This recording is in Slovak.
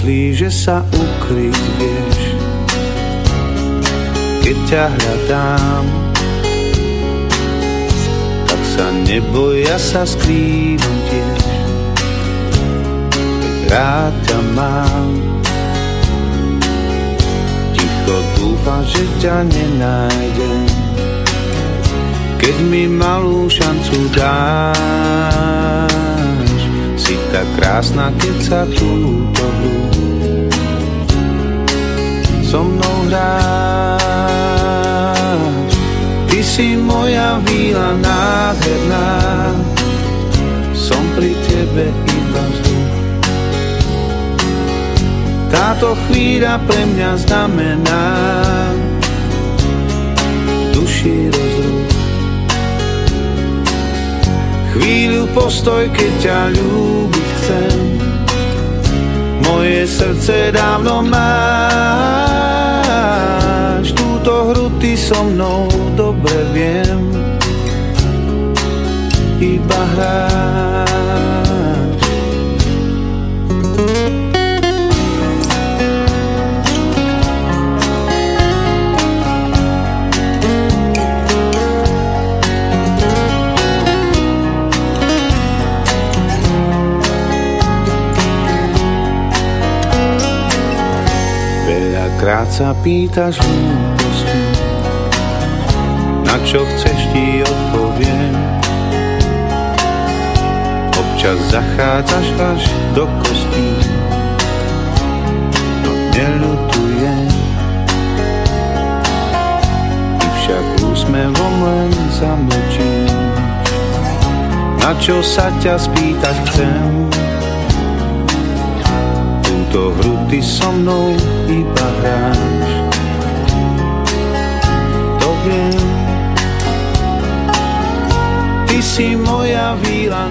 myslíš, že sa ukryť vieš, keď ťa hľadám, tak sa neboj, ja sa skrývam tiež, keď rád ťa mám. Ticho dúfam, že ťa nenájdem, keď mi malú šancu dáš. Si tak krásna, keď sa túto hru so mnou hráš. Ty si moja víla nádherná, som pri tebe iba vzduch. Táto chvíľa pre mňa znamená duši rozruch. Chvíľu postoj, keď ťa ľúbiť chcem, moje srdce dávno máš. Túto hru ty so mnou dobre viem, iba hráš. Veľakrát sa pýtaš hlúposti, na čo chceš ti odpoviem. Občas zachádzaš až do kostí, no neľutujem. Ty však úsmevom len zamlčíš, na čo sa ťa spýtať chcem. Túto hru ty so mnou iba hráš, to viem. Ty si moja víla